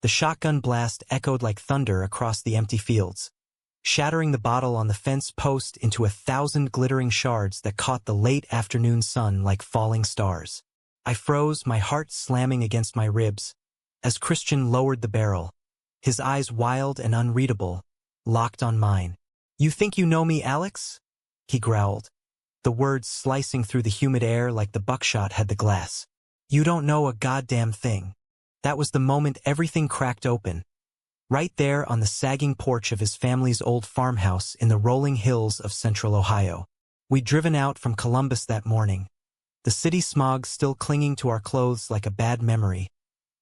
The shotgun blast echoed like thunder across the empty fields, shattering the bottle on the fence post into 1,000 glittering shards that caught the late afternoon sun like falling stars. I froze, my heart slamming against my ribs, as Christian lowered the barrel, his eyes wild and unreadable, locked on mine. "You think you know me, Alex?" he growled, the words slicing through the humid air like the buckshot had the glass. "You don't know a goddamn thing." That was the moment everything cracked open. Right there on the sagging porch of his family's old farmhouse in the rolling hills of central Ohio. We'd driven out from Columbus that morning, the city smog still clinging to our clothes like a bad memory,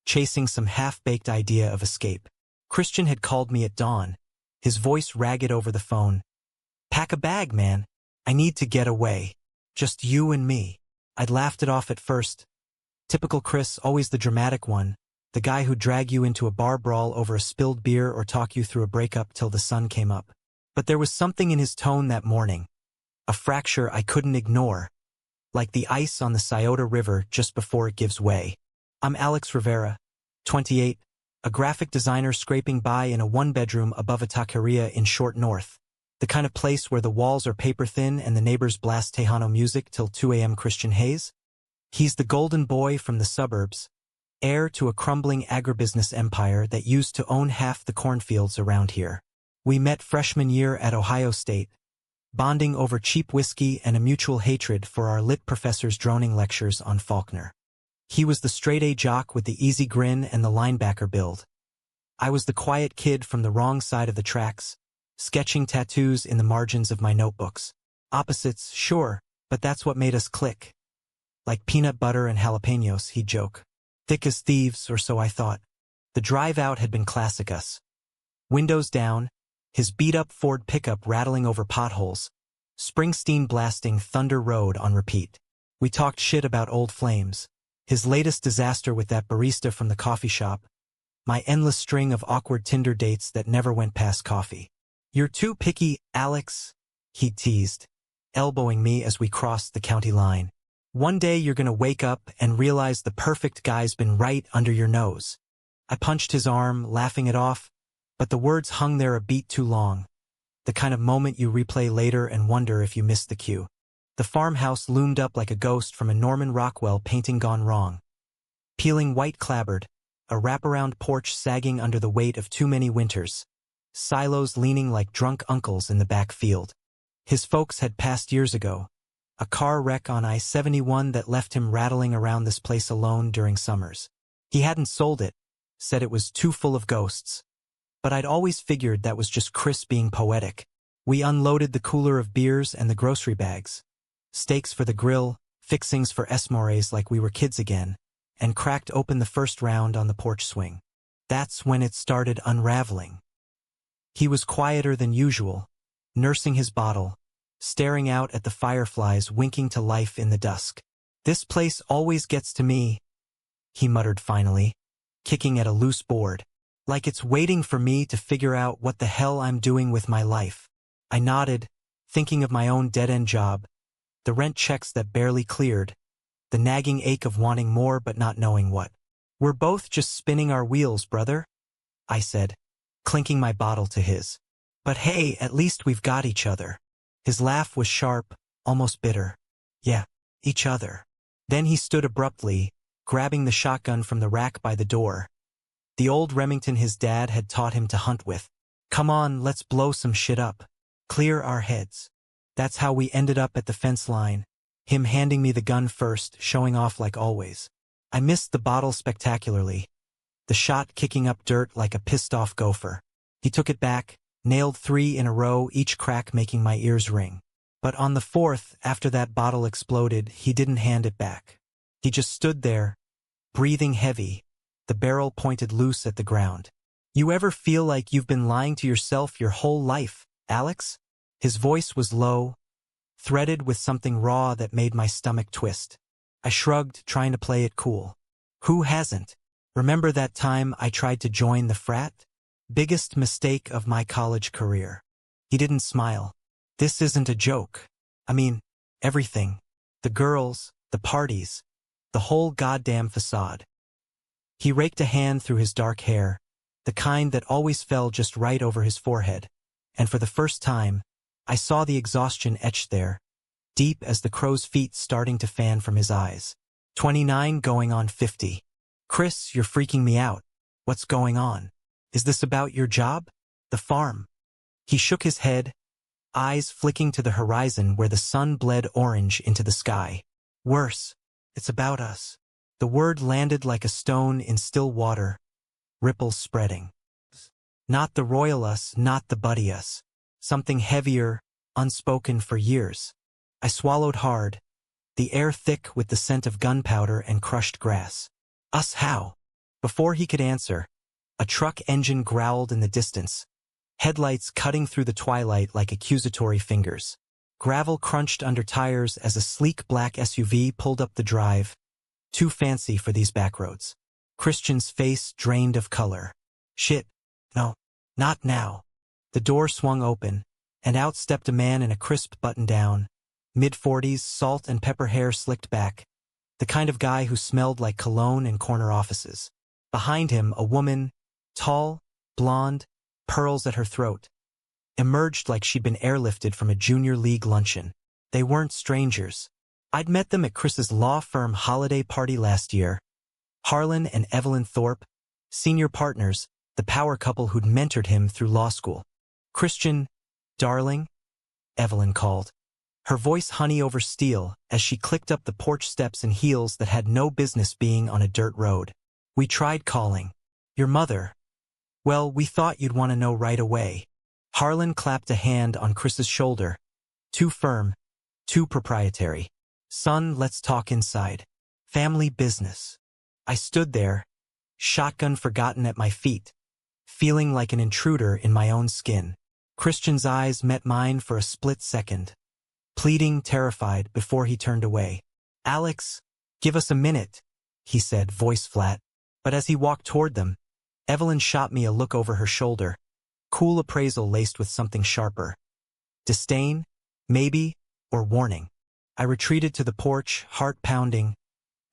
chasing some half-baked idea of escape. Christian had called me at dawn, his voice ragged over the phone. "Pack a bag, man. I need to get away. Just you and me." I'd laughed it off at first. Typical Chris, always the dramatic one, the guy who'd drag you into a bar brawl over a spilled beer or talk you through a breakup till the sun came up. But there was something in his tone that morning, a fracture I couldn't ignore, like the ice on the Scioto River just before it gives way. "I'm Alex Rivera, 28, a graphic designer scraping by in a one-bedroom above a taqueria in Short North, the kind of place where the walls are paper-thin and the neighbors blast Tejano music till 2 a.m. Christian Hayes. He's the golden boy from the suburbs, heir to a crumbling agribusiness empire that used to own half the cornfields around here. We met freshman year at Ohio State, bonding over cheap whiskey and a mutual hatred for our lit professor's droning lectures on Faulkner. He was the straight-A jock with the easy grin and the linebacker build. I was the quiet kid from the wrong side of the tracks, sketching tattoos in the margins of my notebooks. Opposites, sure, but that's what made us click. Like peanut butter and jalapenos, he'd joke. Thick as thieves, or so I thought. The drive out had been classic us. Windows down, his beat-up Ford pickup rattling over potholes, Springsteen blasting Thunder Road on repeat. We talked shit about old flames, his latest disaster with that barista from the coffee shop, my endless string of awkward Tinder dates that never went past coffee. "You're too picky, Alex," he teased, elbowing me as we crossed the county line. "One day you're gonna wake up and realize the perfect guy's been right under your nose." I punched his arm, laughing it off, but the words hung there a beat too long, the kind of moment you replay later and wonder if you missed the cue. The farmhouse loomed up like a ghost from a Norman Rockwell painting gone wrong. Peeling white-clabbered, a wraparound porch sagging under the weight of too many winters, silos leaning like drunk uncles in the back field. His folks had passed years ago, a car wreck on I-71 that left him rattling around this place alone during summers. He hadn't sold it, said it was too full of ghosts. But I'd always figured that was just Chris being poetic. We unloaded the cooler of beers and the grocery bags, steaks for the grill, fixings for s'mores like we were kids again, and cracked open the first round on the porch swing. That's when it started unraveling. He was quieter than usual, nursing his bottle, staring out at the fireflies winking to life in the dusk. "This place always gets to me," he muttered finally, kicking at a loose board, "like it's waiting for me to figure out what the hell I'm doing with my life." I nodded, thinking of my own dead-end job, the rent checks that barely cleared, the nagging ache of wanting more but not knowing what. "We're both just spinning our wheels, brother," I said, clinking my bottle to his. "But hey, at least we've got each other." His laugh was sharp, almost bitter. "Yeah, each other." Then he stood abruptly, grabbing the shotgun from the rack by the door, the old Remington his dad had taught him to hunt with. "Come on, let's blow some shit up. Clear our heads." That's how we ended up at the fence line, him handing me the gun first, showing off like always. I missed the bottle spectacularly, the shot kicking up dirt like a pissed-off gopher. He took it back, nailed 3 in a row, each crack making my ears ring. But on the 4th, after that bottle exploded, he didn't hand it back. He just stood there, breathing heavy, the barrel pointed loose at the ground. "You ever feel like you've been lying to yourself your whole life, Alex?" His voice was low, threaded with something raw that made my stomach twist. I shrugged, trying to play it cool. "Who hasn't? Remember that time I tried to join the frat? Biggest mistake of my college career." He didn't smile. "This isn't a joke. I mean, everything. The girls, the parties, the whole goddamn facade." He raked a hand through his dark hair, the kind that always fell just right over his forehead. And for the first time, I saw the exhaustion etched there, deep as the crow's feet starting to fan from his eyes. 29 going on 50. Chris, you're freaking me out. What's going on? Is this about your job? The farm? He shook his head, eyes flicking to the horizon where the sun bled orange into the sky. Worse, it's about us. The word landed like a stone in still water, ripples spreading. Not the royal us, not the buddy us. Something heavier, unspoken for years. I swallowed hard, the air thick with the scent of gunpowder and crushed grass. Us how? Before he could answer, a truck engine growled in the distance, headlights cutting through the twilight like accusatory fingers. Gravel crunched under tires as a sleek black SUV pulled up the drive, too fancy for these backroads. Christian's face drained of color. Shit. No, not now. The door swung open, and out stepped a man in a crisp button-down, mid-40s, salt and pepper hair slicked back, the kind of guy who smelled like cologne in corner offices. Behind him, a woman, tall, blonde, pearls at her throat, emerged like she'd been airlifted from a junior league luncheon. They weren't strangers. I'd met them at Chris's law firm holiday party last year. Harlan and Evelyn Thorpe, senior partners, the power couple who'd mentored him through law school. Christian, darling, Evelyn called, her voice honey over steel as she clicked up the porch steps in heels that had no business being on a dirt road. We tried calling. Your mother. Well, we thought you'd want to know right away. Harlan clapped a hand on Chris's shoulder. Too firm, too proprietary. Son, let's talk inside. Family business. I stood there, shotgun forgotten at my feet, feeling like an intruder in my own skin. Christian's eyes met mine for a split second, pleading, terrified, before he turned away. Alex, give us a minute, he said, voice flat. But as he walked toward them, Evelyn shot me a look over her shoulder, cool appraisal laced with something sharper. Disdain, maybe, or warning. I retreated to the porch, heart pounding,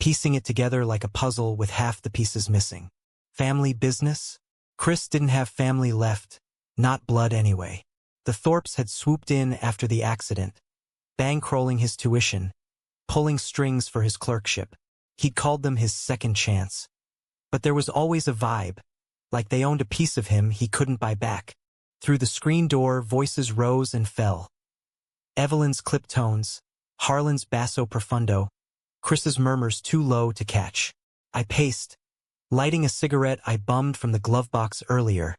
piecing it together like a puzzle with half the pieces missing. Family business? Chris didn't have family left, not blood anyway. The Thorpes had swooped in after the accident, bankrolling his tuition, pulling strings for his clerkship. He'd called them his second chance. But there was always a vibe, like they owned a piece of him he couldn't buy back. Through the screen door, voices rose and fell. Evelyn's clipped tones, Harlan's basso profundo, Chris's murmurs too low to catch. I paced, lighting a cigarette I bummed from the glove box earlier,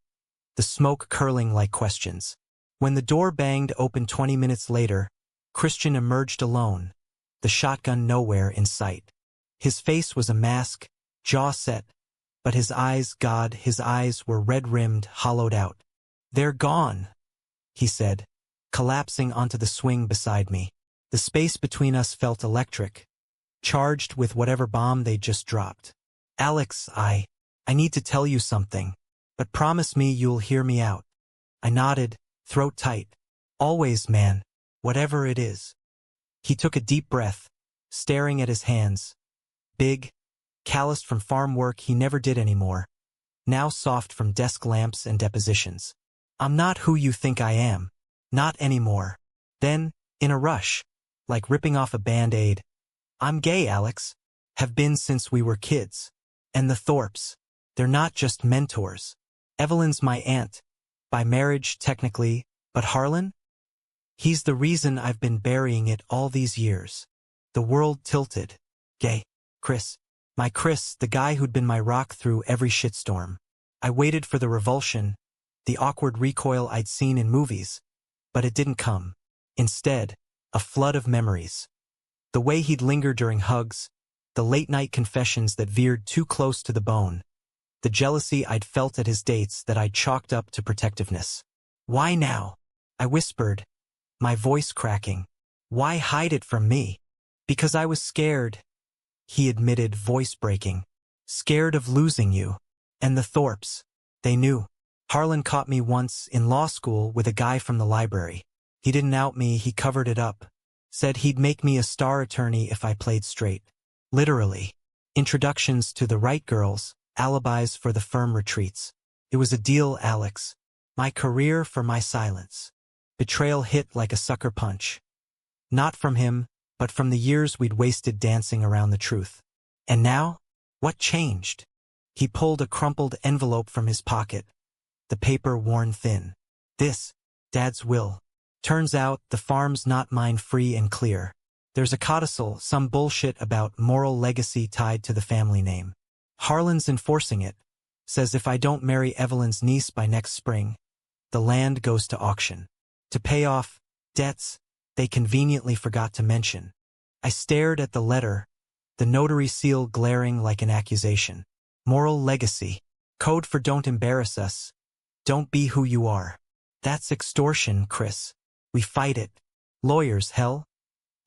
the smoke curling like questions. When the door banged open 20 minutes later, Christian emerged alone, the shotgun nowhere in sight. His face was a mask, jaw set, but his eyes, God, his eyes were red-rimmed, hollowed out. They're gone, he said, collapsing onto the swing beside me. The space between us felt electric, charged with whatever bomb they'd just dropped. Alex, I need to tell you something, but promise me you'll hear me out. I nodded, throat tight. Always, man, whatever it is. He took a deep breath, staring at his hands. Big, calloused from farm work he never did anymore, now soft from desk lamps and depositions. I'm not who you think I am. Not anymore. Then, in a rush, like ripping off a Band-Aid, I'm gay, Alex. Have been since we were kids. And the Thorpes, they're not just mentors. Evelyn's my aunt, by marriage technically, but Harlan? He's the reason I've been burying it all these years. The world tilted. Gay. Chris. My Chris, the guy who'd been my rock through every shitstorm. I waited for the revulsion, the awkward recoil I'd seen in movies, but it didn't come. Instead, a flood of memories. The way he'd linger during hugs, the late-night confessions that veered too close to the bone, the jealousy I'd felt at his dates that I'd chalked up to protectiveness. Why now? I whispered, my voice cracking. Why hide it from me? Because I was scared, he admitted, voice breaking. Scared of losing you. And the Thorpes. They knew. Harlan caught me once in law school with a guy from the library. He didn't out me, he covered it up. Said he'd make me a star attorney if I played straight. Literally. Introductions to the right girls, alibis for the firm retreats. It was a deal, Alex. My career for my silence. Betrayal hit like a sucker punch. Not from him, but from the years we'd wasted dancing around the truth. And now? What changed? He pulled a crumpled envelope from his pocket, the paper worn thin. This, Dad's will. Turns out the farm's not mine free and clear. There's a codicil, some bullshit about moral legacy tied to the family name. Harlan's enforcing it. Says if I don't marry Evelyn's niece by next spring, the land goes to auction. To pay off debts they conveniently forgot to mention. I stared at the letter, the notary seal glaring like an accusation. Moral legacy. Code for don't embarrass us. Don't be who you are. That's extortion, Chris. We fight it. Lawyers, hell.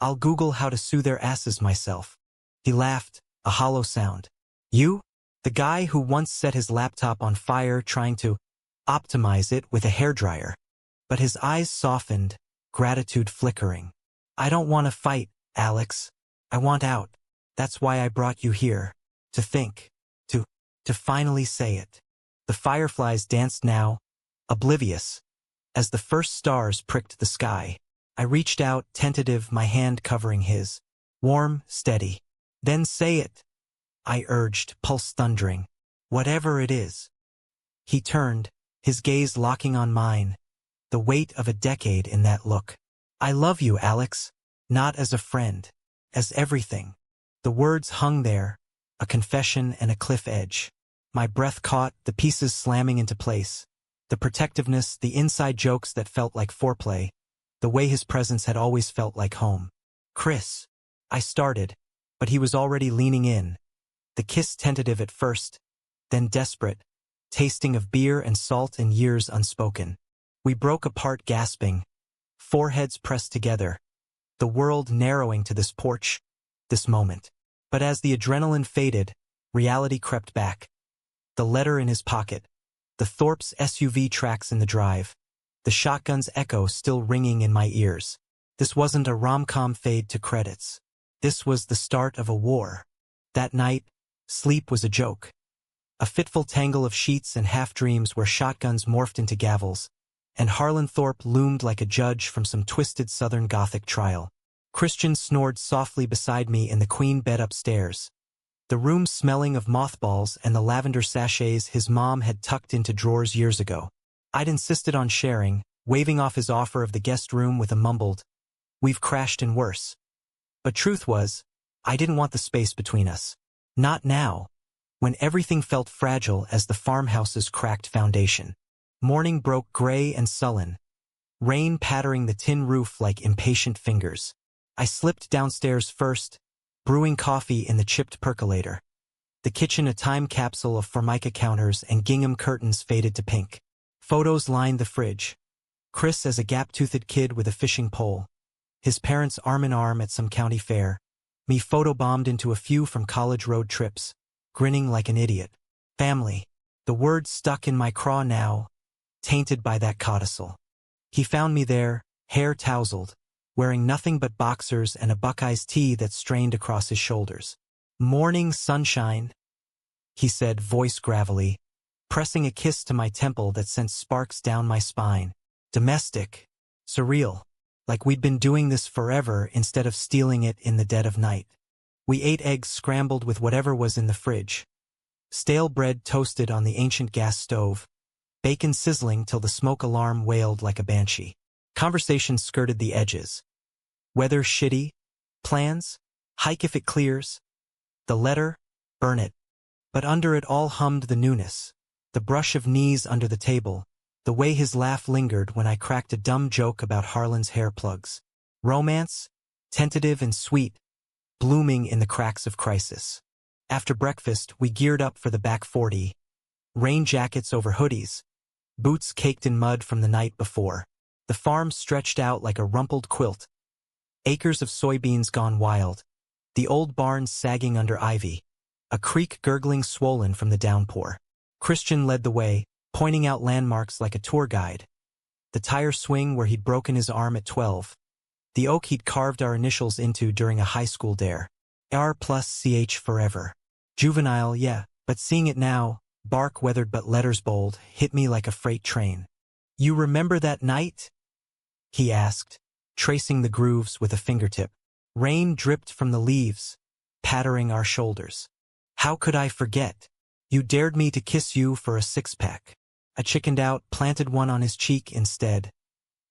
I'll Google how to sue their asses myself. He laughed, a hollow sound. You? The guy who once set his laptop on fire trying to optimize it with a hairdryer. But his eyes softened, gratitude flickering. I don't want to fight, Alex. I want out. That's why I brought you here. To think. To finally say it. The fireflies danced now, oblivious. As the first stars pricked the sky, I reached out, tentative, my hand covering his. Warm, steady. Then say it, I urged, pulse thundering. Whatever it is. He turned, his gaze locking on mine, the weight of a decade in that look. I love you, Alex. Not as a friend. As everything. The words hung there, a confession and a cliff edge. My breath caught, the pieces slamming into place. The protectiveness, the inside jokes that felt like foreplay. The way his presence had always felt like home. Chris. I started, but he was already leaning in. The kiss tentative at first, then desperate, tasting of beer and salt and years unspoken. We broke apart gasping, foreheads pressed together, the world narrowing to this porch, this moment. But as the adrenaline faded, reality crept back. The letter in his pocket, the Thorpe's SUV tracks in the drive, the shotgun's echo still ringing in my ears. This wasn't a rom-com fade to credits. This was the start of a war. That night, sleep was a joke. A fitful tangle of sheets and half-dreams where shotguns morphed into gavels, and Harlan Thorpe loomed like a judge from some twisted Southern Gothic trial. Christian snored softly beside me in the queen bed upstairs, the room smelling of mothballs and the lavender sachets his mom had tucked into drawers years ago. I'd insisted on sharing, waving off his offer of the guest room with a mumbled, "We've crashed and worse." But truth was, I didn't want the space between us. Not now, when everything felt fragile as the farmhouse's cracked foundation. Morning broke gray and sullen, rain pattering the tin roof like impatient fingers. I slipped downstairs first, brewing coffee in the chipped percolator. The kitchen a time capsule of formica counters and gingham curtains faded to pink. Photos lined the fridge. Chris as a gap-toothed kid with a fishing pole. His parents arm in arm at some county fair. Me photobombed into a few from college road trips, grinning like an idiot. Family. The word stuck in my craw now, tainted by that codicil. He found me there, hair tousled, wearing nothing but boxers and a Buckeyes tee that strained across his shoulders. "Morning sunshine," he said, voice gravelly, pressing a kiss to my temple that sent sparks down my spine. Domestic. Surreal. Like we'd been doing this forever instead of stealing it in the dead of night. We ate eggs scrambled with whatever was in the fridge. Stale bread toasted on the ancient gas stove. Bacon sizzling till the smoke alarm wailed like a banshee. Conversation skirted the edges. Weather shitty? Plans? Hike if it clears? The letter? Burn it. But under it all hummed the newness. The brush of knees under the table. The way his laugh lingered when I cracked a dumb joke about Harlan's hair plugs. Romance? Tentative and sweet, blooming in the cracks of crisis. After breakfast, we geared up for the back 40. Rain jackets over hoodies. Boots caked in mud from the night before. The farm stretched out like a rumpled quilt. Acres of soybeans gone wild. The old barns sagging under ivy. A creek gurgling swollen from the downpour. Christian led the way, pointing out landmarks like a tour guide. The tire swing where he'd broken his arm at 12. The oak he'd carved our initials into during a high school dare. R+CH forever. Juvenile, yeah, but seeing it now, bark weathered but letters bold, hit me like a freight train. "You remember that night?" he asked, tracing the grooves with a fingertip. Rain dripped from the leaves, pattering our shoulders. "How could I forget? You dared me to kiss you for a six-pack." I chickened out, planted one on his cheek instead,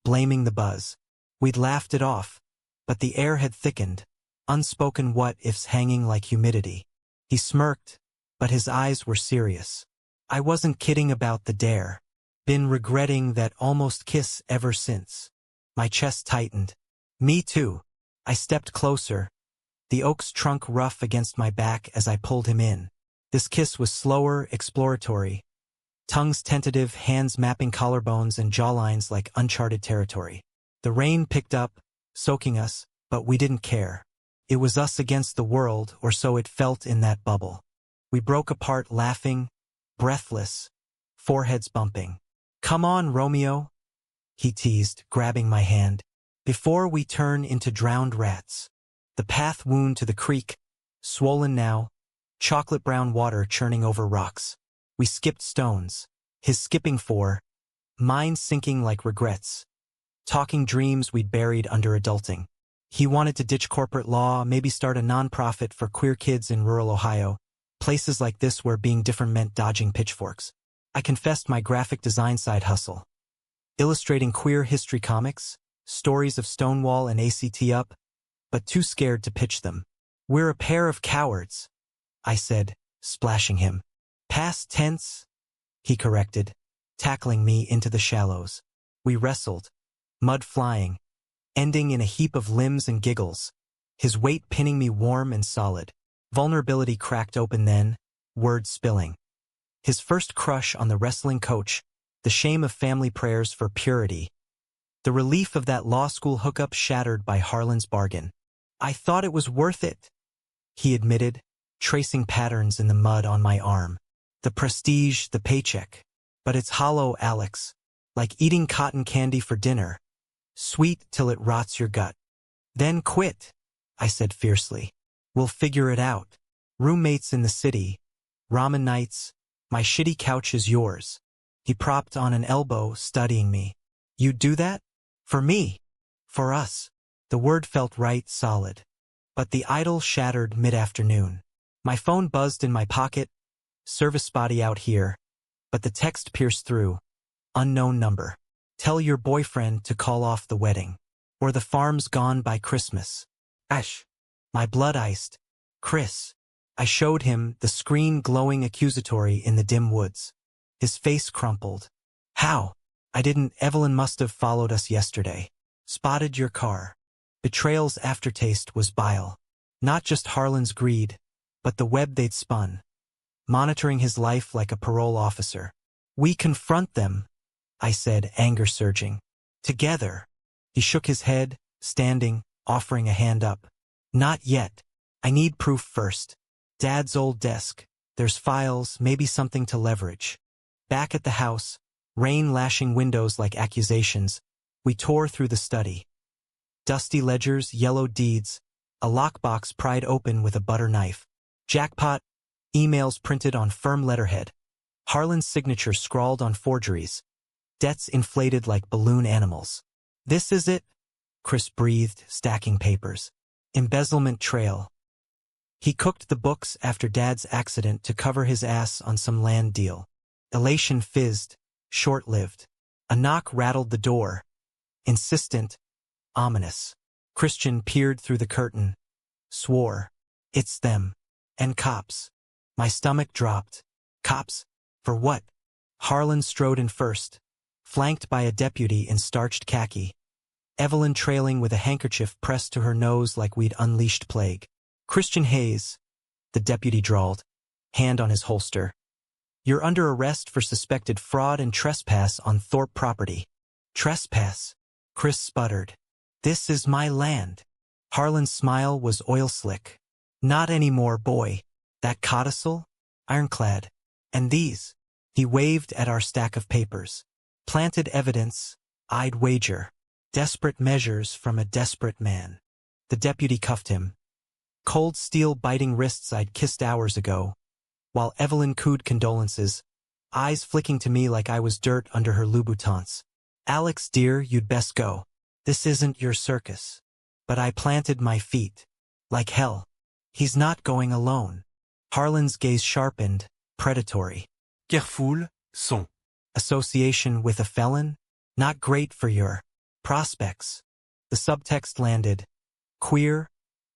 blaming the buzz. We'd laughed it off, but the air had thickened, unspoken what-ifs hanging like humidity. He smirked, but his eyes were serious. "I wasn't kidding about the dare. Been regretting that almost kiss ever since." My chest tightened. "Me too." I stepped closer, the oak's trunk rough against my back as I pulled him in. This kiss was slower, exploratory. Tongues tentative, hands mapping collarbones and jawlines like uncharted territory. The rain picked up, soaking us, but we didn't care. It was us against the world, or so it felt in that bubble. We broke apart laughing, breathless, foreheads bumping. "Come on, Romeo," he teased, grabbing my hand, "before we turn into drowned rats." The path wound to the creek, swollen now, chocolate brown water churning over rocks. We skipped stones, his skipping 4, mine sinking like regrets. Talking dreams we'd buried under adulting. He wanted to ditch corporate law, maybe start a nonprofit for queer kids in rural Ohio, places like this where being different meant dodging pitchforks. I confessed my graphic design side hustle. Illustrating queer history comics, stories of Stonewall and ACT UP, but too scared to pitch them. "We're a pair of cowards," I said, splashing him. "Past tense," he corrected, tackling me into the shallows. We wrestled, mud flying, ending in a heap of limbs and giggles, his weight pinning me warm and solid. Vulnerability cracked open then, words spilling. His first crush on the wrestling coach, the shame of family prayers for purity, the relief of that law school hookup shattered by Harlan's bargain. "I thought it was worth it," he admitted, tracing patterns in the mud on my arm. "The prestige, the paycheck. But it's hollow, Alex. Like eating cotton candy for dinner. Sweet till it rots your gut. Then quit," I said fiercely. "We'll figure it out. Roommates in the city. Ramen nights. My shitty couch is yours." He propped on an elbow, studying me. "You'd do that? For me? For us?" The word felt right, solid. But the idol shattered mid-afternoon. My phone buzzed in my pocket. Service spotty out here. But the text pierced through. Unknown number. "Tell your boyfriend to call off the wedding. Or the farm's gone by Christmas." Ash. My blood iced. "Chris." I showed him, the screen glowing accusatory in the dim woods. His face crumpled. "How?" "I didn't. Evelyn must have followed us yesterday. Spotted your car." Betrayal's aftertaste was bile. Not just Harlan's greed, but the web they'd spun. Monitoring his life like a parole officer. "We confront them," I said, anger surging. "Together." He shook his head, standing, offering a hand up. "Not yet. I need proof first. Dad's old desk. There's files, maybe something to leverage." Back at the house, rain lashing windows like accusations, we tore through the study. Dusty ledgers, yellowed deeds, a lockbox pried open with a butter knife. Jackpot, emails printed on firm letterhead. Harlan's signature scrawled on forgeries. Debts inflated like balloon animals. "This is it," Chris breathed, stacking papers. "Embezzlement trail." He cooked the books after Dad's accident to cover his ass on some land deal. Elation fizzed, short-lived. A knock rattled the door. Insistent, ominous. Christian peered through the curtain. Swore. "It's them. And cops." My stomach dropped. Cops? For what? Harlan strode in first, flanked by a deputy in starched khaki. Evelyn trailing with a handkerchief pressed to her nose like we'd unleashed plague. "Christian Hayes," the deputy drawled, hand on his holster. "You're under arrest for suspected fraud and trespass on Thorpe property." "Trespass?" Chris sputtered. "This is my land." Harlan's smile was oil slick. "Not anymore, boy. That codicil? Ironclad. And these?" He waved at our stack of papers. "Planted evidence, I'd wager. Desperate measures from a desperate man." The deputy cuffed him. Cold steel biting wrists I'd kissed hours ago. while Evelyn cooed condolences, eyes flicking to me like I was dirt under her Louboutins. Alex, dear, you'd best go. This isn't your circus. But I planted my feet. Like hell. He's not going alone. Harlan's gaze sharpened, predatory. Careful, son. Association with a felon? Not great for your prospects. The subtext landed. Queer,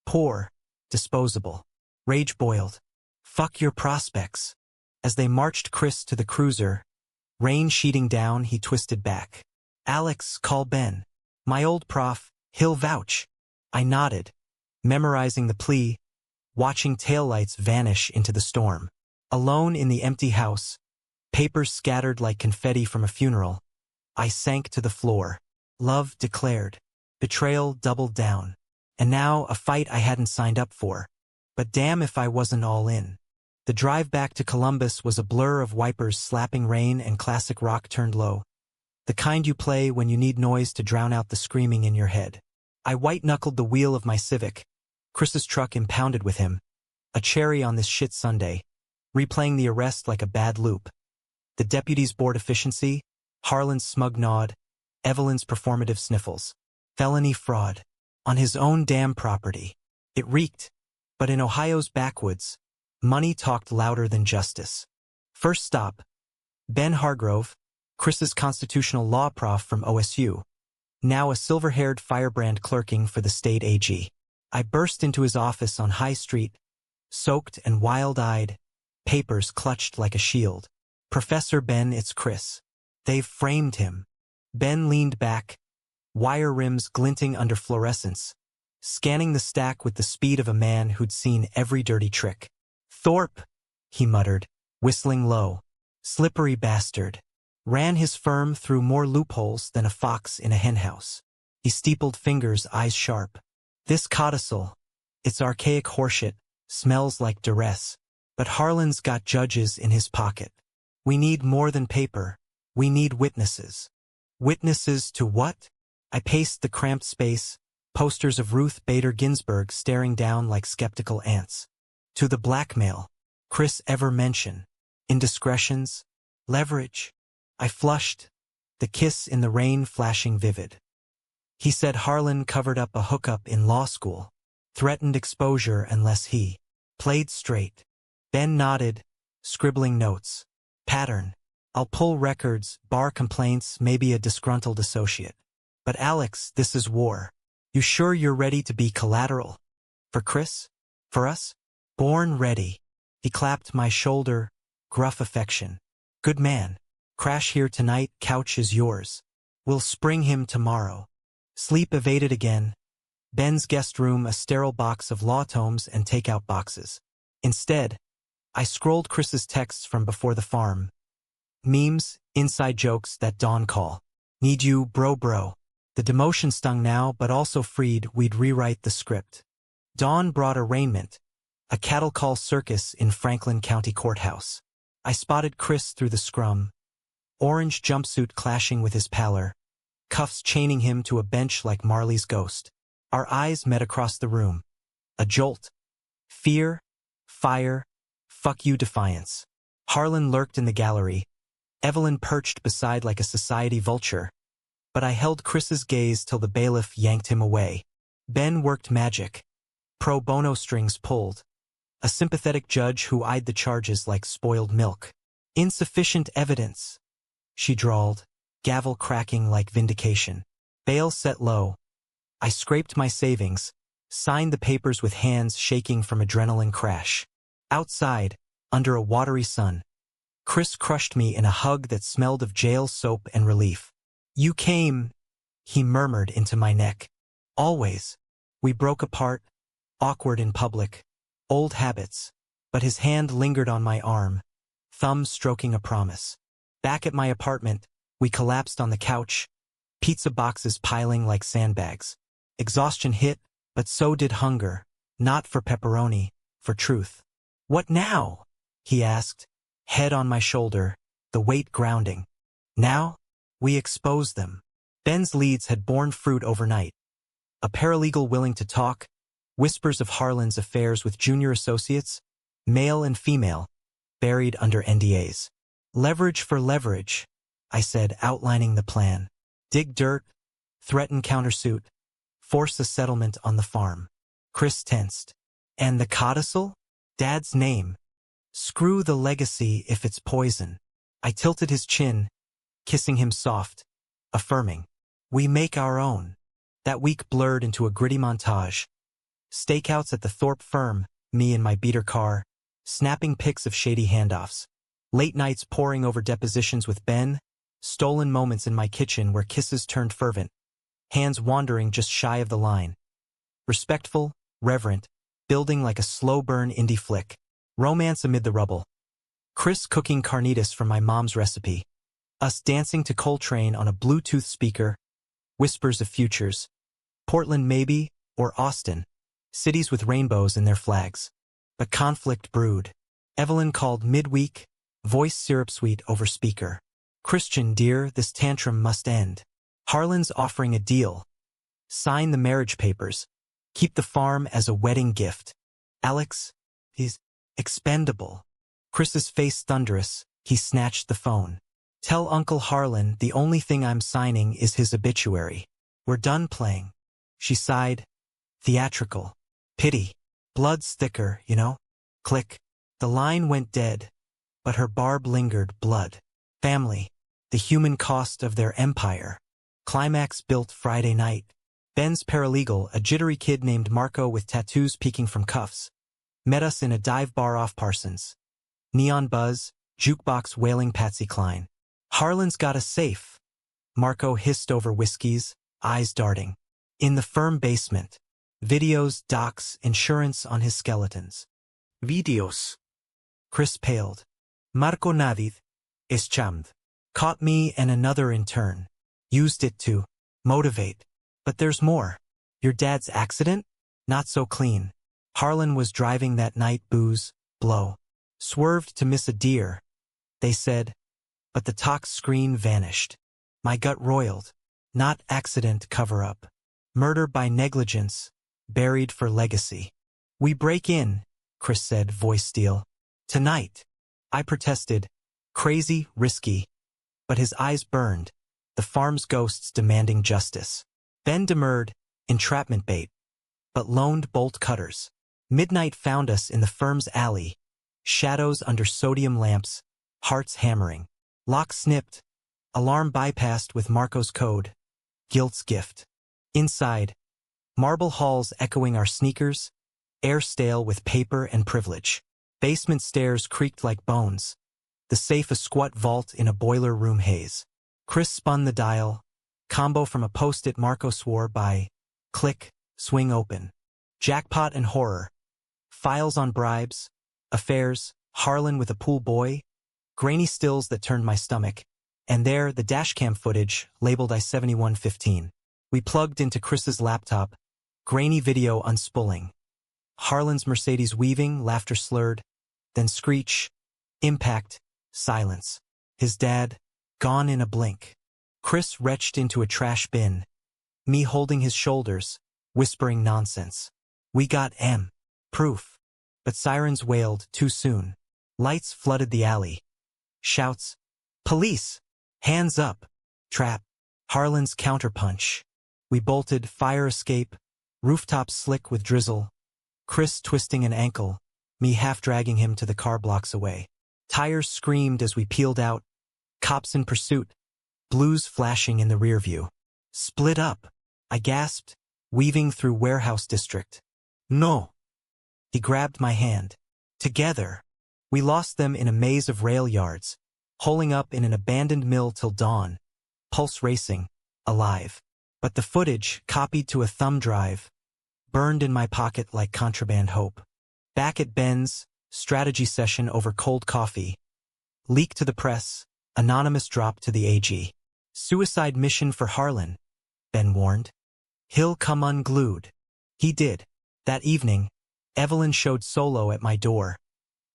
poor, disposable. Rage boiled. Fuck your prospects. As they marched Chris to the cruiser, rain sheeting down, he twisted back. Alex, call Ben. My old prof, he'll vouch. I nodded, memorizing the plea, watching taillights vanish into the storm. Alone in the empty house, papers scattered like confetti from a funeral, I sank to the floor. Love declared. Betrayal doubled down. And now a fight I hadn't signed up for. But damn if I wasn't all in. The drive back to Columbus was a blur of wipers slapping rain and classic rock turned low. The kind you play when you need noise to drown out the screaming in your head. I white-knuckled the wheel of my Civic, Chris's truck impounded with him, a cherry on this shit Sunday, replaying the arrest like a bad loop. The deputy's bored efficiency, Harlan's smug nod, Evelyn's performative sniffles. Felony fraud. On his own damn property. It reeked. But in Ohio's backwoods, money talked louder than justice. First stop, Ben Hargrove, Chris's constitutional law prof from OSU, now a silver-haired firebrand clerking for the state AG. I burst into his office on High Street, soaked and wild-eyed, papers clutched like a shield. Professor Ben, it's Chris. They've framed him. Ben leaned back, wire rims glinting under fluorescence, scanning the stack with the speed of a man who'd seen every dirty trick. Thorpe, he muttered, whistling low. Slippery bastard. Ran his firm through more loopholes than a fox in a henhouse. He steepled fingers, eyes sharp. This codicil, its archaic horseshit, smells like duress. But Harlan's got judges in his pocket. We need more than paper. We need witnesses. Witnesses to what? I paced the cramped space, posters of Ruth Bader Ginsburg staring down like skeptical ants. To the blackmail. Chris ever mention? Indiscretions? Leverage? I flushed, the kiss in the rain flashing vivid. He said Harlan covered up a hookup in law school, threatened exposure unless he played straight. Ben nodded, scribbling notes. Pattern. I'll pull records, bar complaints, maybe a disgruntled associate. But Alex, this is war. You sure you're ready to be collateral? For Chris? For us? Born ready. He clapped my shoulder, gruff affection. Good man. Crash here tonight, couch is yours. We'll spring him tomorrow. Sleep evaded again. Ben's guest room a sterile box of law tomes and takeout boxes. Instead, I scrolled Chris's texts from before the farm. Memes, inside jokes, that dawn call. Need you, bro. The demotion stung now, but also freed we'd rewrite the script. Dawn brought arraignment, a cattle call circus in Franklin County Courthouse. I spotted Chris through the scrum, orange jumpsuit clashing with his pallor, cuffs chaining him to a bench like Marley's ghost. Our eyes met across the room. A jolt. Fear, fire, fuck you defiance. Harlan lurked in the gallery, Evelyn perched beside like a society vulture. But I held Chris's gaze till the bailiff yanked him away. Ben worked magic. Pro bono strings pulled. A sympathetic judge who eyed the charges like spoiled milk. Insufficient evidence, she drawled, gavel cracking like vindication. Bail set low. I scraped my savings, signed the papers with hands shaking from adrenaline crash. Outside, under a watery sun, Chris crushed me in a hug that smelled of jail soap and relief. You came, he murmured into my neck. Always. We broke apart, awkward in public, old habits, but his hand lingered on my arm, thumb stroking a promise. Back at my apartment, we collapsed on the couch, pizza boxes piling like sandbags. Exhaustion hit, but so did hunger, not for pepperoni, for truth. What now? He asked, head on my shoulder, the weight grounding. Now? We exposed them. Ben's leads had borne fruit overnight. A paralegal willing to talk, whispers of Harlan's affairs with junior associates, male and female, buried under NDAs. Leverage for leverage, I said, outlining the plan. Dig dirt, threaten countersuit, force a settlement on the farm. Chris tensed. And the codicil? Dad's name. Screw the legacy if it's poison. I tilted his chin, kissing him soft, affirming. We make our own. That week blurred into a gritty montage. Stakeouts at the Thorpe firm, me in my beater car, snapping pics of shady handoffs. Late nights poring over depositions with Ben, stolen moments in my kitchen where kisses turned fervent, hands wandering just shy of the line. Respectful, reverent, building like a slow-burn indie flick. Romance amid the rubble. Chris cooking carnitas from my mom's recipe. Us dancing to Coltrane on a Bluetooth speaker. Whispers of futures. Portland maybe, or Austin. Cities with rainbows in their flags. But conflict brewed. Evelyn called midweek, voice syrup sweet over speaker. Christian, dear, this tantrum must end. Harlan's offering a deal. Sign the marriage papers. Keep the farm as a wedding gift. Alex, he's expendable. Chris's face thunderous, he snatched the phone. Tell Uncle Harlan the only thing I'm signing is his obituary. We're done playing. She sighed. Theatrical. Pity. Blood's thicker, you know? Click. The line went dead, but her barb lingered. Blood. Family. The human cost of their empire. Climax built Friday night. Ben's paralegal, a jittery kid named Marco with tattoos peeking from cuffs, met us in a dive bar off Parsons. Neon buzz, jukebox wailing Patsy Cline. Harlan's got a safe. Marco hissed over whiskeys, eyes darting. In the firm basement. Videos, docs, insurance on his skeletons. Videos. Chris paled. Marco Navid, is chammed. Caught me and another in turn. Used it to motivate. But there's more. Your dad's accident? Not so clean. Harlan was driving that night, booze, blow. Swerved to miss a deer, they said. But the talk screen vanished. My gut roiled. Not accident cover-up. Murder by negligence. Buried for legacy. We break in, Chris said, voice steel. Tonight. I protested. Crazy, risky. But his eyes burned. The farm's ghosts demanding justice. Ben demurred, entrapment bait. But loaned bolt cutters. Midnight found us in the firm's alley. Shadows under sodium lamps. Hearts hammering. Lock snipped. Alarm bypassed with Marco's code. Guilt's gift. Inside. Marble halls echoing our sneakers. Air stale with paper and privilege. Basement stairs creaked like bones. The safe a squat vault in a boiler room haze. Chris spun the dial. Combo from a post-it Marco swore by. Click, swing open. Jackpot and horror. Files on bribes. Affairs. Harlan with a pool boy. Grainy stills that turned my stomach. And there, the dashcam footage, labeled I-7115. We plugged into Chris's laptop. Grainy video unspooling. Harlan's Mercedes weaving, laughter slurred. Then screech. Impact. Silence. His dad, gone in a blink. Chris retched into a trash bin. Me holding his shoulders, whispering nonsense. We got M. Proof. But sirens wailed too soon. Lights flooded the alley. Shouts. Police! Hands up! Trap. Harlan's counterpunch. We bolted, fire escape, rooftop slick with drizzle. Chris twisting an ankle, me half-dragging him to the car blocks away. Tires screamed as we peeled out. Cops in pursuit. Blues flashing in the rear view. Split up, I gasped, weaving through warehouse district. No. He grabbed my hand. Together. We lost them in a maze of rail yards, holing up in an abandoned mill till dawn. Pulse racing, alive. But the footage, copied to a thumb drive, burned in my pocket like contraband hope. Back at Ben's, strategy session over cold coffee. Leak to the press, anonymous drop to the AG. Suicide mission for Harlan, Ben warned. He'll come unglued. He did. That evening, Evelyn showed solo at my door.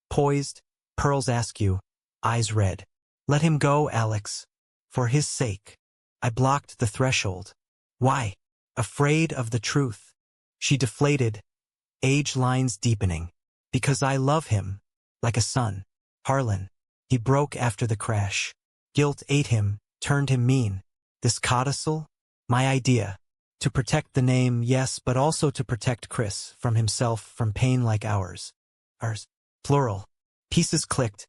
Poised, pearls askew, eyes red. Let him go, Alex. For his sake. I blocked the threshold. Why? Afraid of the truth. She deflated, age lines deepening. Because I love him, like a son. Harlan. He broke after the crash. Guilt ate him, turned him mean. This codicil? My idea. To protect the name, yes, but also to protect Chris from himself, from pain like ours. Ours. Plural. Pieces clicked.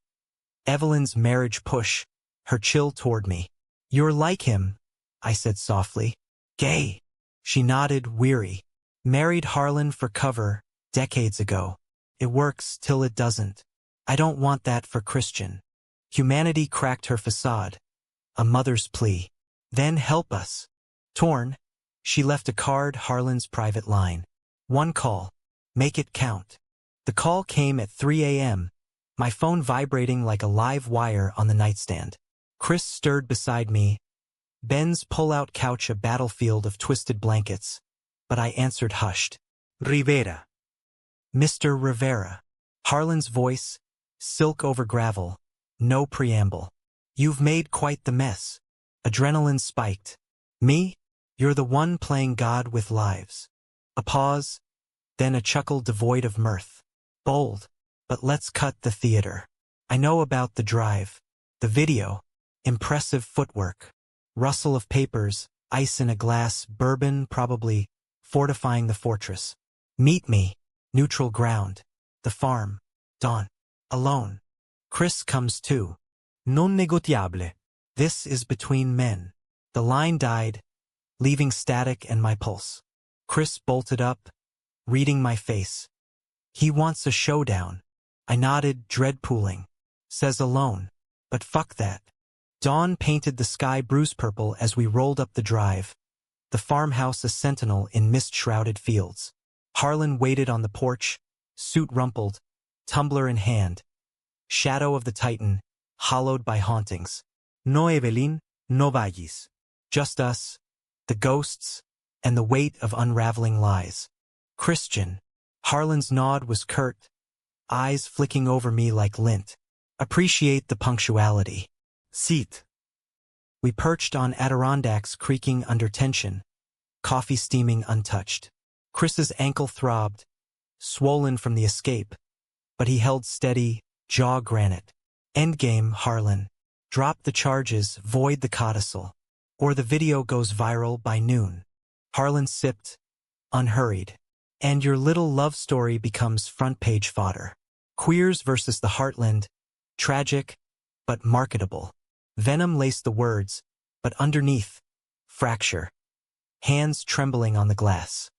Evelyn's marriage push. Her chill toward me. You're like him, I said softly. Gay. She nodded, weary. Married Harlan for cover, decades ago. It works till it doesn't. I don't want that for Christian. Humanity cracked her facade. A mother's plea. Then help us. Torn. She left a card, Harlan's private line. One call. Make it count. The call came at 3 a.m., my phone vibrating like a live wire on the nightstand. Chris stirred beside me. Ben's pull-out couch a battlefield of twisted blankets. But I answered hushed. Rivera. Mr. Rivera. Harlan's voice, silk over gravel, no preamble. You've made quite the mess. Adrenaline spiked. Me? You're the one playing God with lives. A pause, then a chuckle devoid of mirth. Bold, but let's cut the theater. I know about the drive, the video, impressive footwork, rustle of papers, ice in a glass, bourbon probably fortifying the fortress. Meet me, neutral ground, the farm, dawn, alone. Chris comes too. Non negotiable. This is between men. The line died, leaving static and my pulse. Chris bolted up, reading my face. He wants a showdown. I nodded, dread pooling. Says alone. But fuck that. Dawn painted the sky bruise purple as we rolled up the drive. The farmhouse a sentinel in mist-shrouded fields. Harlan waited on the porch, suit rumpled, tumbler in hand. Shadow of the Titan, hollowed by hauntings. No Evelyn, no vayis. Just us, the ghosts, and the weight of unraveling lies. Christian. Harlan's nod was curt, eyes flicking over me like lint. Appreciate the punctuality. Seat. We perched on Adirondacks creaking under tension, coffee steaming untouched. Chris's ankle throbbed, swollen from the escape, but he held steady, jaw granite. Endgame, Harlan. Drop the charges, void the codicil, or the video goes viral by noon. Harlan sipped, unhurried. And your little love story becomes front-page fodder. Queers versus the heartland, tragic, but marketable. Venom laced the words, but underneath, fracture. Hands trembling on the glass.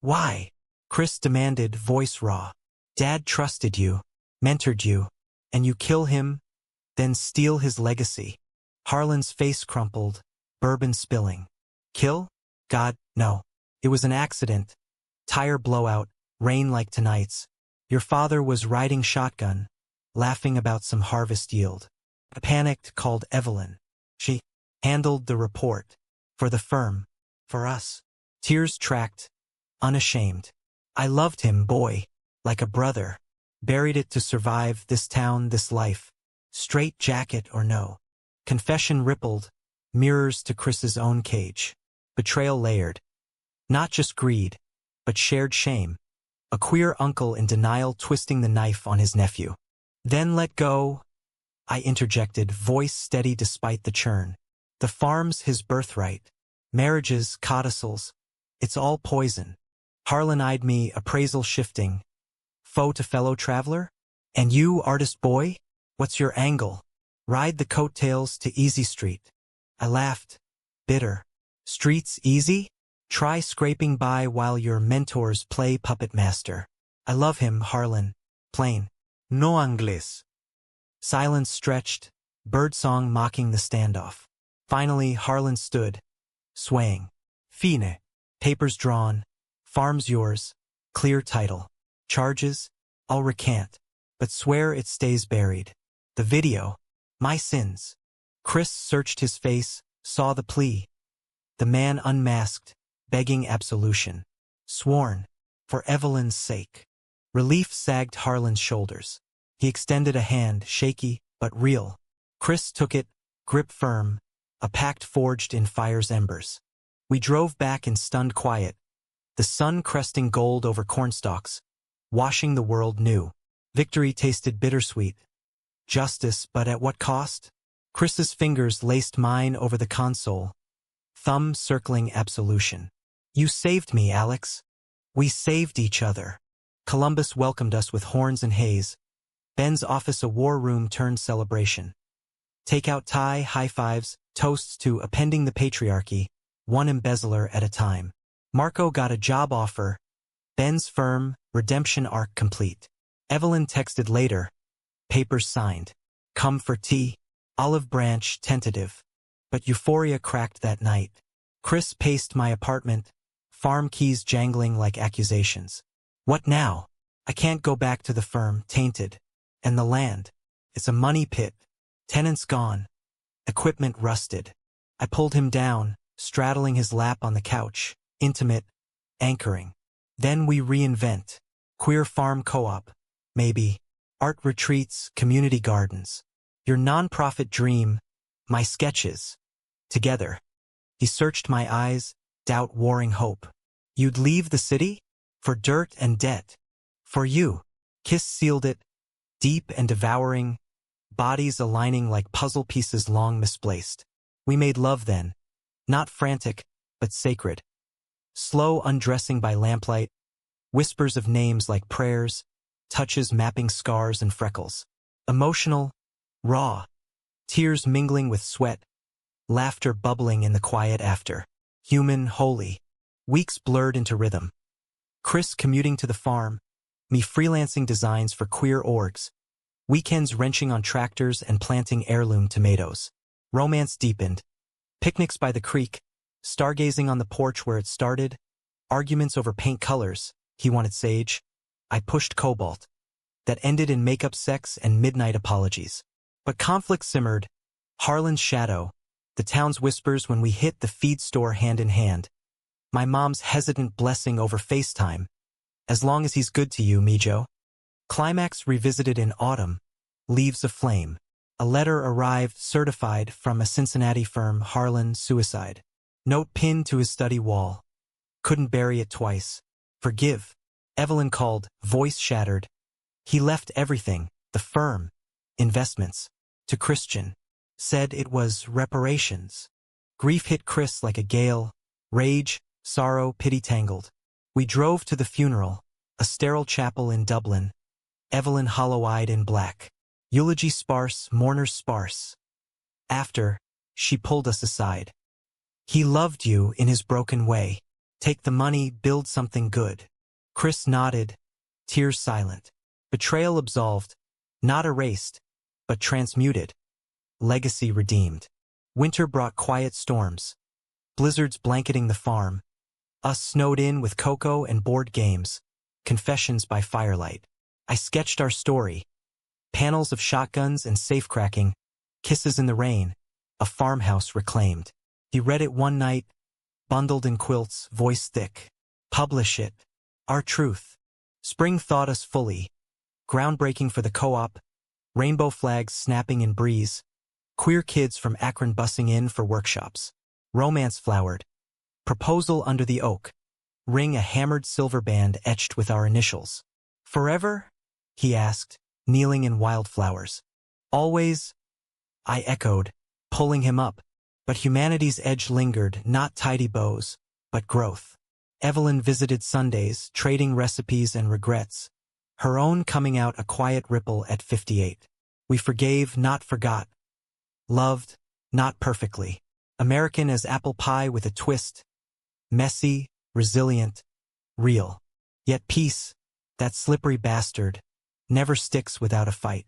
Why? Chris demanded, voice raw. Dad trusted you, mentored you, and you kill him, then steal his legacy. Harlan's face crumpled, bourbon spilling. Kill? God, no. It was an accident. Tire blowout, rain like tonight's. Your father was riding shotgun, laughing about some harvest yield. I panicked, called Evelyn. She handled the report. For the firm. For us. Tears tracked, unashamed. I loved him, boy, like a brother. Buried it to survive this town, this life. Straight jacket or no. Confession rippled, mirrors to Chris's own cage. Betrayal layered. Not just greed, but shared shame. A queer uncle in denial twisting the knife on his nephew. Then let go, I interjected, voice steady despite the churn. The farm's his birthright. Marriages, codicils. It's all poison. Harlan eyed me, appraisal shifting. Foe to fellow traveler? And you, artist boy? What's your angle? Ride the coattails to Easy Street. I laughed. Bitter. Streets easy? Try scraping by while your mentors play puppet master. I love him, Harlan. Plain. No Anglais. Silence stretched, birdsong mocking the standoff. Finally, Harlan stood, swaying. Fine. Papers drawn. Farm's yours. Clear title. Charges? I'll recant. But swear it stays buried. The video. My sins. Chris searched his face, saw the plea. The man unmasked, begging absolution. Sworn. For Evelyn's sake. Relief sagged Harlan's shoulders. He extended a hand, shaky, but real. Chris took it, grip firm, a pact forged in fire's embers. We drove back in stunned quiet, the sun cresting gold over cornstalks, washing the world new. Victory tasted bittersweet, Justice, but at what cost? Chris's fingers laced mine over the console, thumb circling absolution. You saved me, Alex. We saved each other. Columbus welcomed us with horns and haze. Ben's office a war room turned celebration. Takeout tie, high fives, toasts to appending the patriarchy, one embezzler at a time. Marco got a job offer. Ben's firm, redemption arc complete. Evelyn texted later. Papers signed. Come for tea. Olive branch, tentative. But euphoria cracked that night. Chris paced my apartment, farm keys jangling like accusations. What now? I can't go back to the firm, tainted. And the land. It's a money pit. Tenants gone. Equipment rusted. I pulled him down, straddling his lap on the couch, intimate, anchoring. Then we reinvent. Queer farm co-op. Maybe. Art retreats, community gardens. Your nonprofit dream. My sketches. Together. He searched my eyes, doubt warring hope. You'd leave the city? For dirt and debt. For you. Kiss sealed it. Deep and devouring. Bodies aligning like puzzle pieces long misplaced. We made love then. Not frantic, but sacred. Slow undressing by lamplight. Whispers of names like prayers. Touches mapping scars and freckles. Emotional. Raw. Tears mingling with sweat. Laughter bubbling in the quiet after. Human, holy. Weeks blurred into rhythm. Chris commuting to the farm. Me freelancing designs for queer orgs. Weekends wrenching on tractors and planting heirloom tomatoes. Romance deepened. Picnics by the creek. Stargazing on the porch where it started. Arguments over paint colors. He wanted sage. I pushed cobalt. That ended in makeup sex and midnight apologies. But conflict simmered. Harlan's shadow. The town's whispers when we hit the feed store hand in hand. My mom's hesitant blessing over FaceTime. As long as he's good to you, Mijo. Climax revisited in autumn. Leaves aflame. A letter arrived certified from a Cincinnati firm, Harlan, suicide. Note pinned to his study wall. Couldn't bury it twice. Forgive. Evelyn called, voice shattered. He left everything, the firm, investments, to Christian. Said it was reparations. Grief hit Chris like a gale. Rage, sorrow, pity tangled. We drove to the funeral, a sterile chapel in Dublin. Evelyn hollow-eyed in black. Eulogy sparse, mourners sparse. After, she pulled us aside. He loved you in his broken way. Take the money, build something good. Chris nodded, tears silent. Betrayal absolved, not erased, but transmuted. Legacy redeemed. Winter brought quiet storms. Blizzards blanketing the farm. Us snowed in with cocoa and board games. Confessions by firelight. I sketched our story. Panels of shotguns and safe cracking. Kisses in the rain. A farmhouse reclaimed. He read it one night. Bundled in quilts, voice thick. Publish it. Our truth. Spring thawed us fully. Groundbreaking for the co-op. Rainbow flags snapping in breeze. Queer kids from Akron bussing in for workshops. Romance flowered. Proposal under the oak. Ring a hammered silver band etched with our initials. Forever? He asked, kneeling in wildflowers. Always? I echoed, pulling him up. But humanity's edge lingered, not tidy bows, but growth. Evelyn visited Sundays, trading recipes and regrets. Her own coming out a quiet ripple at 58. We forgave, not forgot. Loved, not perfectly. American as apple pie with a twist. Messy, resilient, real. Yet peace, that slippery bastard, never sticks without a fight.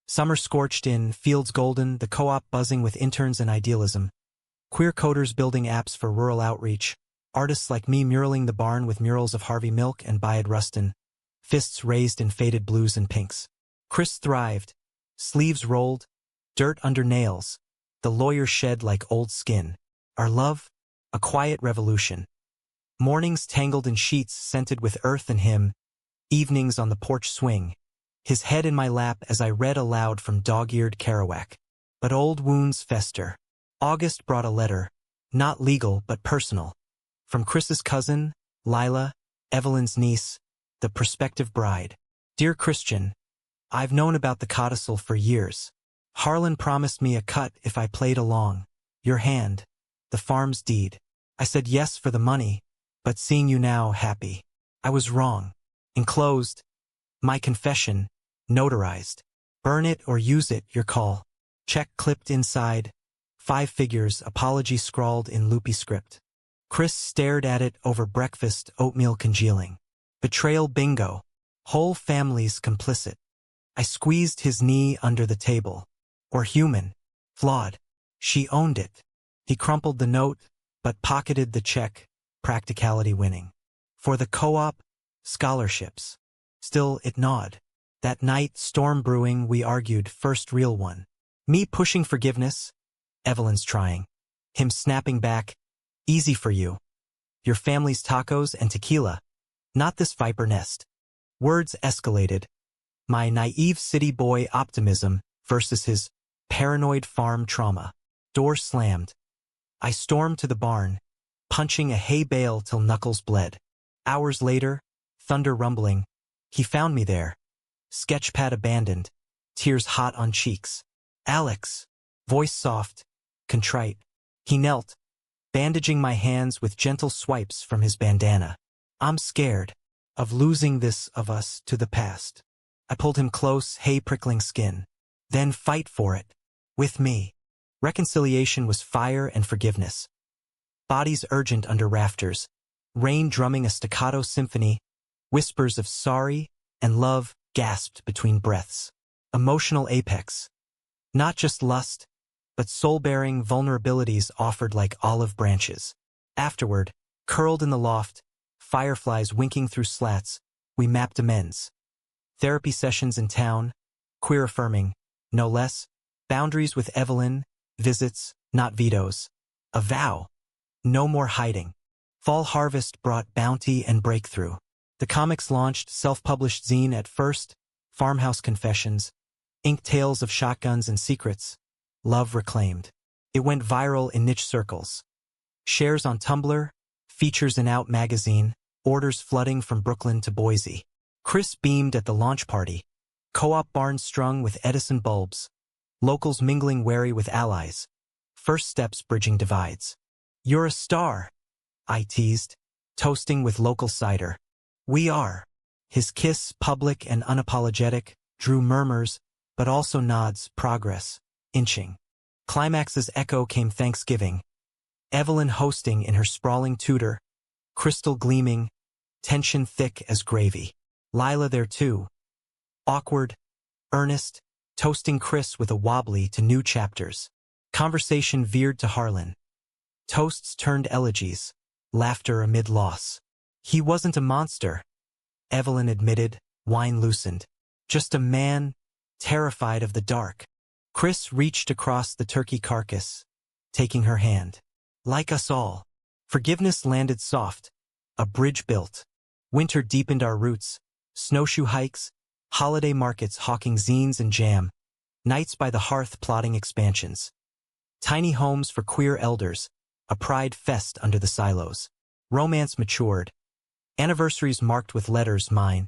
Summer scorched in, fields golden, the co-op buzzing with interns and idealism. Queer coders building apps for rural outreach. Artists like me muraling the barn with murals of Harvey Milk and Bayard Rustin. Fists raised in faded blues and pinks. Chris thrived. Sleeves rolled. Dirt under nails. The lawyer shed like old skin. Our love? A quiet revolution. Mornings tangled in sheets scented with earth and him. Evenings on the porch swing. His head in my lap as I read aloud from dog-eared Kerouac. But old wounds fester. August brought a letter. Not legal, but personal. From Chris's cousin, Lila, Evelyn's niece, the prospective bride. Dear Christian, I've known about the codicil for years. Harlan promised me a cut if I played along. Your hand. The farm's deed. I said yes for the money, but seeing you now happy. I was wrong. Enclosed. My confession. Notarized. Burn it or use it, your call. Check clipped inside. 5 figures, apology scrawled in loopy script. Chris stared at it over breakfast, oatmeal congealing. Betrayal bingo. Whole families complicit. I squeezed his knee under the table. Or human. Flawed. She owned it. He crumpled the note, but pocketed the check, practicality winning. For the co-op, scholarships. Still, it gnawed. That night, storm brewing, we argued, first real one. Me pushing forgiveness. Evelyn's trying. Him snapping back. Easy for you. Your family's tacos and tequila. Not this viper nest. Words escalated. My naive city boy optimism versus his paranoid farm trauma. Door slammed. I stormed to the barn, punching a hay bale till knuckles bled. Hours later, thunder rumbling. He found me there. Sketchpad abandoned. Tears hot on cheeks. Alex. Voice soft. Contrite. He knelt, bandaging my hands with gentle swipes from his bandana. I'm scared of losing this of us to the past. I pulled him close, hay-prickling skin. Then fight for it. With me. Reconciliation was fire and forgiveness. Bodies urgent under rafters. Rain drumming a staccato symphony. Whispers of sorry and love gasped between breaths. Emotional apex. Not just lust, but soul-bearing vulnerabilities offered like olive branches. Afterward, curled in the loft, fireflies winking through slats, we mapped amends. Therapy sessions in town, queer-affirming, no less, boundaries with Evelyn, visits, not vetoes. A vow. No more hiding. Fall harvest brought bounty and breakthrough. The comics launched, self-published zine at first, farmhouse confessions, ink tales of shotguns and secrets. Love reclaimed. It went viral in niche circles. Shares on Tumblr, features in Out magazine, orders flooding from Brooklyn to Boise. Chris beamed at the launch party. Co-op barns strung with Edison bulbs. Locals mingling wary with allies. First steps bridging divides. You're a star, I teased, toasting with local cider. We are. His kiss, public and unapologetic, drew murmurs, but also nods, progress, inching. Climax's echo came Thanksgiving. Evelyn hosting in her sprawling Tudor, crystal gleaming, tension thick as gravy. Lila there too. Awkward, earnest, toasting Chris with a wobbly to new chapters. Conversation veered to Harlan. Toasts turned elegies, laughter amid loss. He wasn't a monster, Evelyn admitted, wine loosened. Just a man, terrified of the dark. Chris reached across the turkey carcass, taking her hand. Like us all. Forgiveness landed soft. A bridge built. Winter deepened our roots. Snowshoe hikes, holiday markets hawking zines and jam. Nights by the hearth plotting expansions. Tiny homes for queer elders, a pride fest under the silos. Romance matured. Anniversaries marked with letters mine.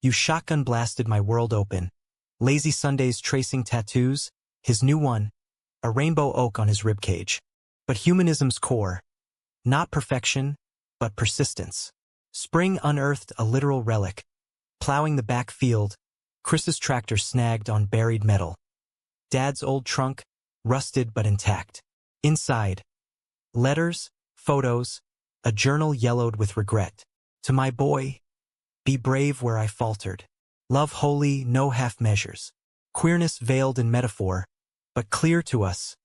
You shotgun blasted my world open. Lazy Sundays tracing tattoos, his new one, a rainbow oak on his ribcage. But humanism's core, not perfection, but persistence. Spring unearthed a literal relic. Plowing the back field, Chris's tractor snagged on buried metal. Dad's old trunk, rusted but intact. Inside, letters, photos, a journal yellowed with regret. To my boy, be brave where I faltered. Love holy, no half measures. Queerness veiled in metaphor, but clear to us.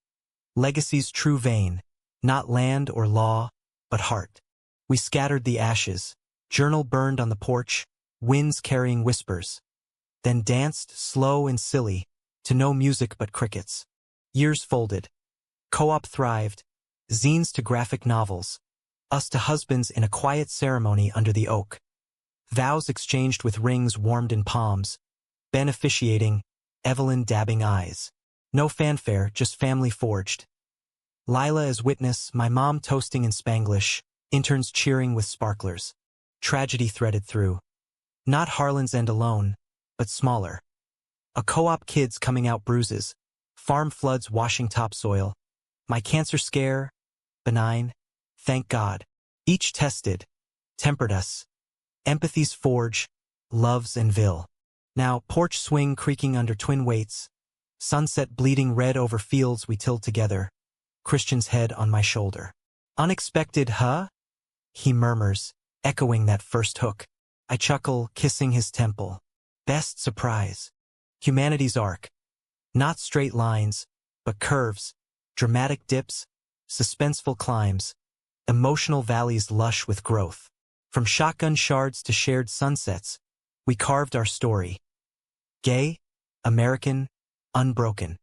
Legacy's true vein, not land or law, but heart. We scattered the ashes, journal burned on the porch, winds carrying whispers. Then danced, slow and silly, to no music but crickets. Years folded. Co-op thrived, zines to graphic novels, us to husbands in a quiet ceremony under the oak. Vows exchanged with rings warmed in palms. Ben officiating, Evelyn dabbing eyes. No fanfare, just family forged. Lila as witness, my mom toasting in Spanglish, interns cheering with sparklers. Tragedy threaded through. Not Harlan's end alone, but smaller. A co-op kids coming out bruises. Farm floods washing topsoil. My cancer scare, benign, thank God. Each tested, tempered us. Empathy's forge, loves and vil. Now porch swing creaking under twin weights. Sunset bleeding red over fields we tilled together. Christian's head on my shoulder. Unexpected, huh? He murmurs, echoing that first hook. I chuckle, kissing his temple. Best surprise. Humanity's arc. Not straight lines, but curves, dramatic dips, suspenseful climbs, emotional valleys lush with growth. From shotgun shards to shared sunsets, we carved our story. Gay, American, unbroken.